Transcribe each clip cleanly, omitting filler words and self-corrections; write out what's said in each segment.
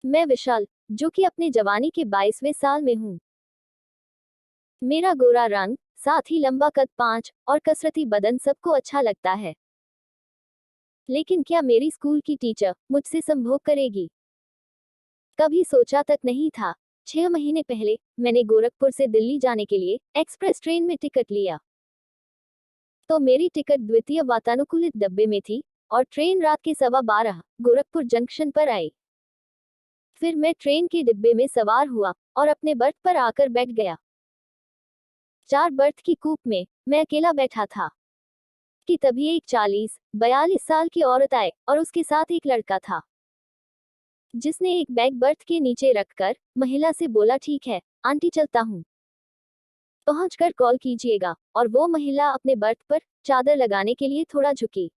मैं विशाल, जो कि अपने जवानी के 22वें साल में हूँ। मेरा गोरा रंग, साथ ही लंबा कद 5 और कसरती बदन सबको अच्छा लगता है। लेकिन क्या मेरी स्कूल की टीचर मुझसे संभोग करेगी? कभी सोचा तक नहीं था। 6 महीने पहले मैंने गोरखपुर से दिल्ली जाने के लिए एक्सप्रेस ट्रेन में टिकट लिया। तो मेरी टिकट द्वितीय वातानुकूलित डब्बे में थी और ट्रेन रात के 12:15 गोरखपुर जंक्शन पर आई। फिर मैं ट्रेन के डिब्बे में सवार हुआ और अपने बर्थ पर आकर बैठ गया। 4 बर्थ की कूप में मैं अकेला बैठा था कि तभी एक 40-42 साल की औरत आए और उसके साथ एक लड़का था, जिसने एक बैग बर्थ के नीचे रखकर महिला से बोला, ठीक है आंटी, चलता हूँ, पहुंचकर कॉल कीजिएगा। और वो महिला अपने बर्थ पर चादर लगाने के लिए थोड़ा झुकी,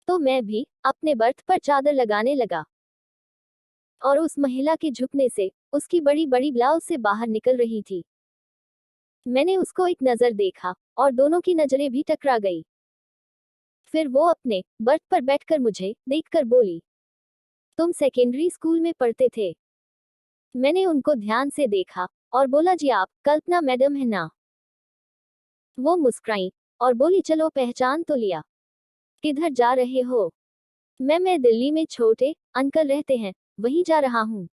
तो मैं भी अपने बर्थ पर चादर लगाने लगा और उस महिला के झुकने से उसकी बड़ी बड़ी ब्लाउज से बाहर निकल रही थी। मैंने उसको एक नजर देखा और दोनों की नजरें भी टकरा गई। फिर वो अपने बर्थ पर बैठकर मुझे देखकर बोली, तुम सेकेंडरी स्कूल में पढ़ते थे? मैंने उनको ध्यान से देखा और बोला, जी आप कल्पना मैडम है ना? वो मुस्कुराई और बोली, चलो पहचान तो लिया, किधर जा रहे हो? मैं दिल्ली में छोटे अंकल रहते हैं, वहीं जा रहा हूँ।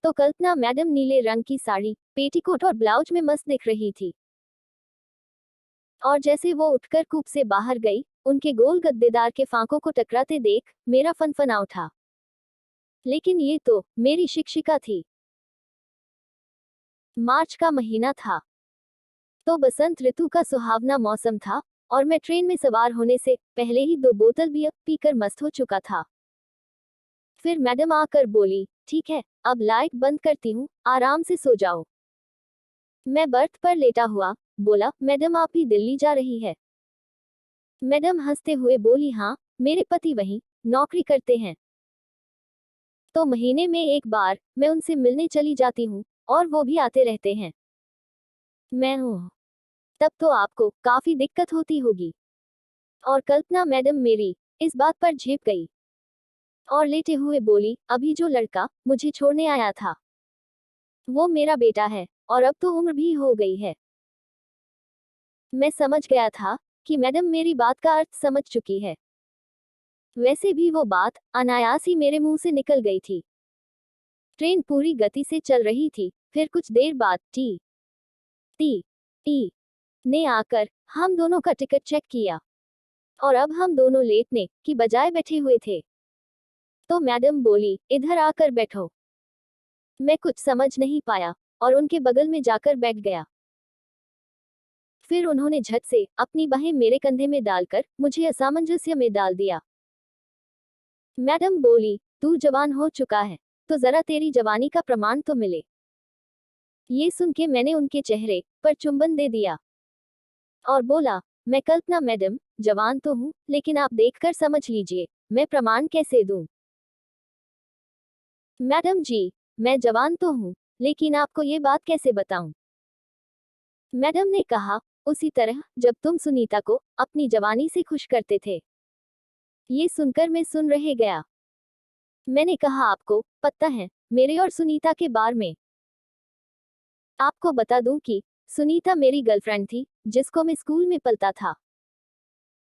तो कल्पना मैडम नीले रंग की साड़ी, पेटीकोट और ब्लाउज में मस्त दिख रही थी। और जैसे वो उठकर कूप से बाहर गई, उनके गोल गद्देदार के फांकों को टकराते देख मेरा फनफना उठा। लेकिन ये तो मेरी शिक्षिका थी। मार्च का महीना था, तो बसंत ऋतु का सुहावना मौसम था और मैं ट्रेन में सवार होने से पहले ही 2 बोतल बियर पीकर मस्त हो चुका था। फिर मैडम आकर बोली, ठीक है अब लाइट बंद करती हूँ, आराम से सो जाओ। मैं बर्थ पर लेटा हुआ बोला, मैडम आप ही दिल्ली जा रही है? मैडम हंसते हुए बोली, हाँ, मेरे पति वहीं नौकरी करते हैं, तो महीने में एक बार मैं उनसे मिलने चली जाती हूँ और वो भी आते रहते हैं। मैं हूँ, तब तो आपको काफी दिक्कत होती होगी। और कल्पना मैडम मेरी इस बात पर झेप गई और लेटे हुए बोली, अभी जो लड़का मुझे छोड़ने आया था वो मेरा बेटा है और अब तो उम्र भी हो गई है। मैं समझ गया था कि मैडम मेरी बात का अर्थ समझ चुकी है। वैसे भी वो बात अनायास ही मेरे मुंह से निकल गई थी। ट्रेन पूरी गति से चल रही थी। फिर कुछ देर बाद टी टी टी ने आकर हम दोनों का टिकट चेक किया और अब हम दोनों लेटने की बजाय बैठे हुए थे। तो मैडम बोली, इधर आकर बैठो। मैं कुछ समझ नहीं पाया और उनके बगल में जाकर बैठ गया। फिर उन्होंने झट से अपनी बाहें मेरे कंधे में डालकर मुझे असामंजस्य में डाल दिया। मैडम बोली, तू जवान हो चुका है, तो जरा तेरी जवानी का प्रमाण तो मिले। ये सुन के मैंने उनके चेहरे पर चुंबन दे दिया और बोला, मैं कल्पना मैडम जवान तो हूँ, लेकिन आप देखकर समझ लीजिए मैं प्रमाण कैसे दूं? मैडम जी, मैं जवान तो हूँ, लेकिन आपको ये बात कैसे बताऊं? मैडम ने कहा, उसी तरह जब तुम सुनीता को अपनी जवानी से खुश करते थे। ये सुनकर मैं सुन रह गया। मैंने कहा, आपको पता है मेरे और सुनीता के बारे में? आपको बता दूं कि सुनीता मेरी गर्लफ्रेंड थी, जिसको मैं स्कूल में पलता था।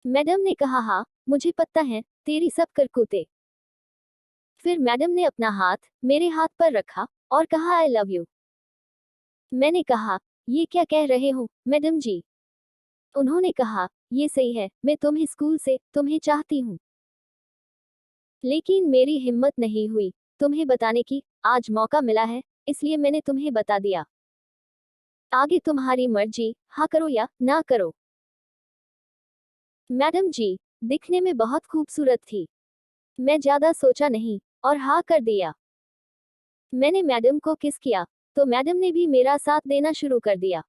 मैडम ने कहा, हाँ मुझे पता है तेरी सब करतूतें। फिर मैडम ने अपना हाथ मेरे हाथ पर रखा और कहा, आई लव यू। मैंने कहा, ये क्या कह रहे हो मैडम जी? उन्होंने कहा, ये सही है, मैं तुम्हें स्कूल से तुम्हें चाहती हूँ, लेकिन मेरी हिम्मत नहीं हुई तुम्हें बताने की। आज मौका मिला है, इसलिए मैंने तुम्हें बता दिया। आगे तुम्हारी मर्जी, हाँ करो या ना करो। मैडम जी दिखने में बहुत खूबसूरत थी। मैं ज्यादा सोचा नहीं और हाँ कर दिया। मैंने मैडम को किस किया, तो मैडम ने भी मेरा साथ देना शुरू कर दिया।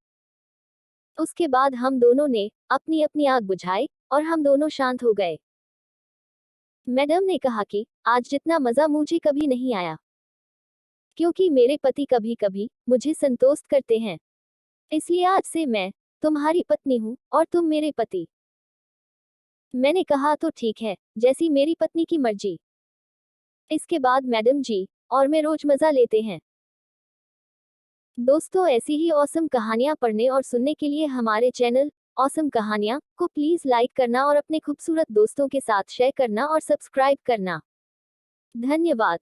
उसके बाद हम दोनों ने अपनी अपनी आग बुझाई और हम दोनों शांत हो गए। मैडम ने कहा कि आज जितना मजा मुझे कभी नहीं आया, क्योंकि मेरे पति कभी कभी मुझे संतोष करते हैं, इसलिए आज से मैं तुम्हारी पत्नी हूँ और तुम मेरे पति। मैंने कहा, तो ठीक है, जैसी मेरी पत्नी की मर्जी। इसके बाद मैडम जी और मैं रोज मजा लेते हैं। दोस्तों, ऐसी ही ऑसम कहानियां पढ़ने और सुनने के लिए हमारे चैनल ऑसम कहानियां को प्लीज लाइक करना और अपने खूबसूरत दोस्तों के साथ शेयर करना और सब्सक्राइब करना। धन्यवाद।